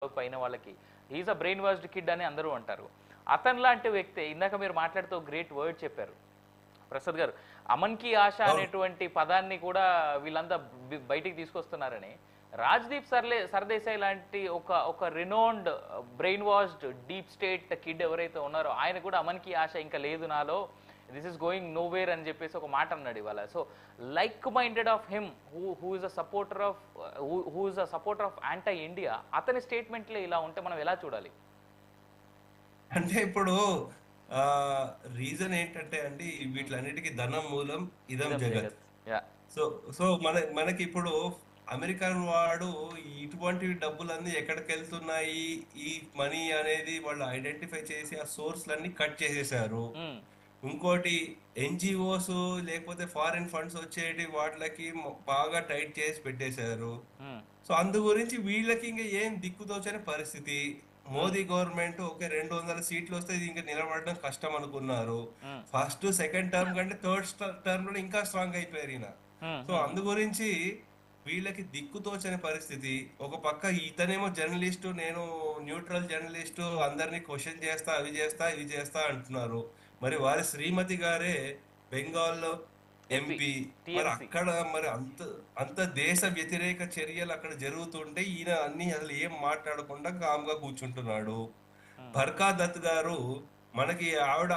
పైన వాళ్ళకి is a brain washed kid అని అందరూ అంటారు. అతను లాంటి వ్యక్తి ఇందాక మీరు మాట్లాడుతూ గ్రేట్ వర్డ్ చెప్పారు ప్రసాద్ గారు. అమన్ కి ఆశ అవును. అనేటువంటి పదాన్ని కూడా వీళ్ళంతా బయటికి తీసుకొస్తున్నారని. రాజ్దీప్ సర్దేశాయ్ లాంటి ఒక ఒక renowned brain washed deep state kid ఎవరైతే ఉన్నారో ఆయన కూడా అమన్ కి ఆశ ఇంకా లేదు నాలో, this is going know where అని చెప్పేసి ఒక మాట అన్నాడు ఇవాళ. So like minded of him who is a supporter of who is a supporter of anti India, అతని స్టేట్మెంట్లే ఇలా ఉంటే మనం ఎలా చూడాలి? అంటే ఇప్పుడు ఆ రీజన్ ఏంటంటే అండి, వీటిలన్నిటికీ ధనం మూలం, ఇదం ఇదం జగత్. జగత్. యా. సో సో మనకి ఇప్పుడు అమెరికన్ వాడు ఇటువంటి డబ్బులన్నీ ఎక్కడికి వెళ్తున్నాయి, ఈ మనీ అనేది వాళ్ళు ఐడెంటిఫై చేసి ఆ సోర్స్లన్నీ కట్ చేసేసారు. ఇంకోటి, ఎన్జిఓస్ లేకపోతే ఫారిన్ ఫండ్స్ వచ్చేటి వాటికి బాగా టైట్ చేసి పెట్టేశారు. సో అందు గురించి వీళ్ళకి ఇంకా ఏం దిక్కుతోచని పరిస్థితి. మోదీ గవర్నమెంట్ ఓకే 200 సీట్లు వస్తే ఇది ఇంకా నిలబడడం కష్టం అనుకున్నారు. ఫస్ట్ సెకండ్ టర్మ్ కంటే థర్డ్ టర్మ్ లో ఇంకా స్ట్రాంగ్ అయిపోయారు ఈయన. సో అందు గురించి వీళ్ళకి దిక్కుతోచని పరిస్థితి. ఒక పక్క ఇతనేమో జర్నలిస్టు, నేను న్యూట్రల్ జర్నలిస్టు, అందరినీ క్వశ్చన్ చేస్తా, అవి చేస్తా ఇవి చేస్తా అంటున్నారు. మరి వారి శ్రీమతి గారే బెంగాల్లో ఎంపీ. మరి అక్కడ మరి అంత అంత దేశ వ్యతిరేక చర్యలు అక్కడ జరుగుతుంటే ఈయన అన్ని అసలు ఏం మాట్లాడకుండా కామ్గా కూర్చుంటున్నాడు. బర్కా దత్ గారు మనకి ఆవిడ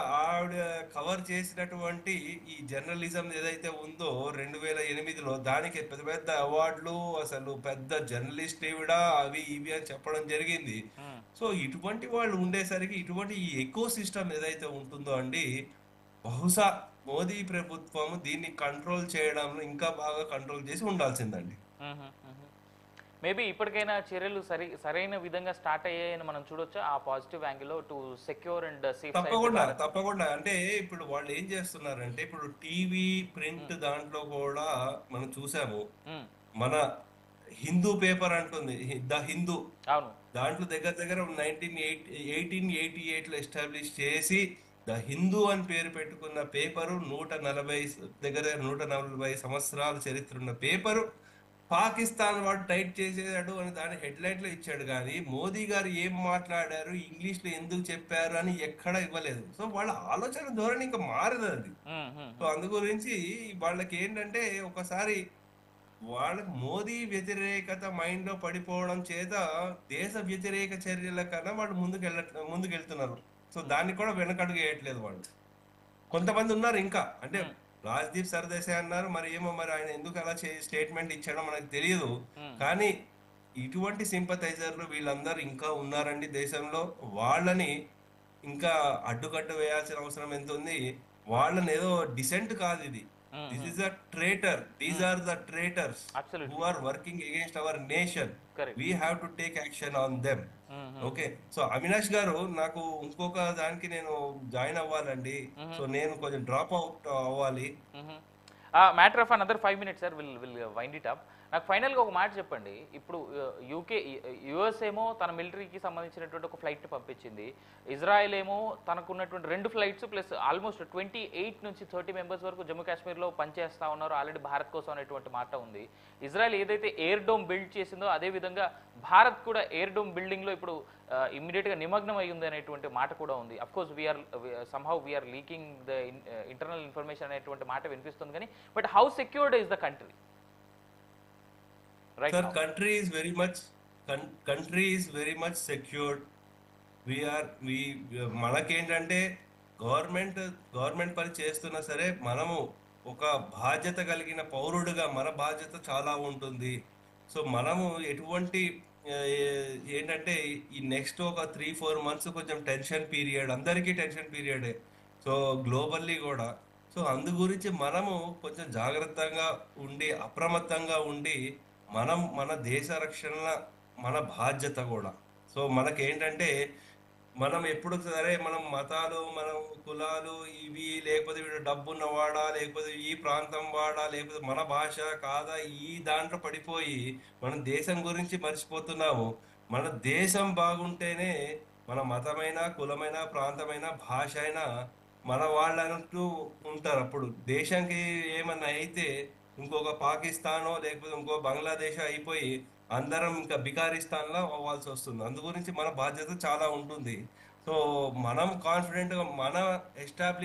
కవర్ చేసినటువంటి ఈ జర్నలిజం ఏదైతే ఉందో 2008లో, దానికి పెద్ద పెద్ద అవార్డులు, అసలు పెద్ద జర్నలిస్ట్ ఈవిడ, అవి ఇవి అని చెప్పడం జరిగింది. సో ఇటువంటి వాళ్ళు ఉండేసరికి ఇటువంటి ఈ ఎకో సిస్టమ్ ఏదైతే ఉంటుందో అండి, బహుశా మోదీ ప్రభుత్వం దీన్ని కంట్రోల్ చేయడంలో ఇంకా బాగా కంట్రోల్ చేసి ఉండాల్సిందండి. మేబీ ఇప్పటికైనా చర్యలు సరైన విధంగా స్టార్ట్ అయ్యాయని మనం చూడొచ్చా ఆ positive angle to secure and safe? తప్పకుండా అంటే ఇప్పుడు వాళ్ళు ఏం చేస్తున్నారంటే, ఇప్పుడు టీవీ ప్రింట్ దాంట్లో కూడా మనం చూసాము. మన హిందూ పేపర్ అంటుంది, ద హిందూ. అవును. దాంట్లో దగ్గర దగ్గర 1888లో ఎస్టాబ్లిష్ చేసి ద హిందూ అని పేరు పెట్టుకున్న పేపరు, 140 సంవత్సరాల చరిత్ర ఉన్న పేపరు పాకిస్తాన్ వాడు టైట్ చేసేదాడు అని దాని హెడ్లైన్ లో ఇచ్చాడు. కానీ మోదీ గారు ఏం మాట్లాడారు, ఇంగ్లీష్ లో ఎందుకు చెప్పారు అని ఎక్కడ ఇవ్వలేదు. సో వాళ్ళ ఆలోచన ధోరణి ఇంకా మారదు అది. సో అందు గురించి వాళ్ళకి ఏంటంటే, ఒకసారి వాళ్ళకి మోదీ వ్యతిరేకత మైండ్ లో పడిపోవడం చేత దేశ వ్యతిరేక చర్యల కన్నా వాళ్ళు ముందుకెళ్తున్నారు. సో దాన్ని కూడా వెనకడుగు వేయట్లేదు వాళ్ళు. కొంతమంది ఉన్నారు ఇంకా, అంటే రాజ్దీప్ సర్దేశాయ్ అన్నారు, మరి ఏమో మరి ఆయన ఎందుకు అలా స్టేట్మెంట్ ఇచ్చాడో మనకు తెలియదు. కానీ ఇటువంటి సింపథైజర్లు వీళ్ళందరూ ఇంకా ఉన్నారండి దేశంలో. వాళ్ళని ఇంకా అడ్డుకట్ట వేయాల్సిన అవసరం ఎంత ఉంది. వాళ్ళని ఏదో డిసెంట్ కాదు ఇది. This is a traitor. These are the traitors who are working against our nation. We have to take action on them. Okay. So Avinash గారు, నాకు ఇంకొక దానికి నేను జాయిన్ అవ్వాలండి. సో నేను కొంచెం డ్రాప్ అవుట్ అవ్వాలి. Matter of another 5 minutes sir, will wind it up. నాకు ఫైనల్గా ఒక మాట చెప్పండి. ఇప్పుడు యుఎస్ ఏమో తన మిలిటరీకి సంబంధించినటువంటి ఒక ఫ్లైట్ పంపించింది. ఇజ్రాయెల్ ఏమో తనకున్నటువంటి 2 ఫ్లైట్స్ ప్లస్ ఆల్మోస్ట్ 28 నుంచి 30 మెంబర్స్ వరకు జమ్మూ కాశ్మీర్లో పనిచేస్తా ఉన్నారు ఆల్రెడీ భారత్ కోసం అనేటువంటి మాట ఉంది. ఇజ్రాయెల్ ఏదైతే ఎయిర్ డోమ్ బిల్డ్ చేసిందో అదేవిధంగా భారత్ కూడా ఎయిర్ డోమ్ బిల్డింగ్లో ఇప్పుడు ఇమ్మీడియట్గా నిమగ్నం అయి ఉంది అనేటువంటి మాట కూడా ఉంది. Of course we are leaking the internal information అనేటువంటి మాట వినిపిస్తుంది. కానీ but how secured is the country? Sir, country is very much secured. మనకేంటంటే గవర్నమెంట్ పని చేస్తున్నా సరే, మనము ఒక బాధ్యత కలిగిన పౌరుడుగా మన బాధ్యత చాలా ఉంటుంది. సో మనము ఎటువంటి ఏంటంటే ఈ నెక్స్ట్ ఒక 3-4 months కొంచెం టెన్షన్ పీరియడ్, అందరికీ టెన్షన్ పీరియడే. సో గ్లోబల్లీ కూడా. సో అందు గురించి మనము కొంచెం జాగ్రత్తగా ఉండి, అప్రమత్తంగా ఉండి, మన దేశ రక్షణ మన బాధ్యత కూడా. సో మనకేంటంటే, మనం ఎప్పుడు సరే మనం మతాలు, మనం కులాలు ఇవి, లేకపోతే వీడు డబ్బున్న వాడా, లేకపోతే ఈ ప్రాంతం వాడా, లేకపోతే మన భాష కాదా, ఈ దాంట్లో పడిపోయి మనం దేశం గురించి మర్చిపోతున్నాము. మన దేశం బాగుంటేనే మన మతమైన, కులమైన, ప్రాంతమైన, భాష అయినా మన వాళ్ళంటూ ఉంటారు. అప్పుడు దేశానికి ఏమన్నా అయితే ఇంకొక పాకిస్తానో లేకపోతే ఇంకో బంగ్లాదేశ్ అయిపోయి అందరం ఇంకా బికారిస్తాన్ లా అవ్వాల్సి వస్తుంది. అందు గురించి మన బాధ్యత చాలా ఉంటుంది. సో మనం కాన్ఫిడెంట్ గా మన ఎస్టాబ్లిష్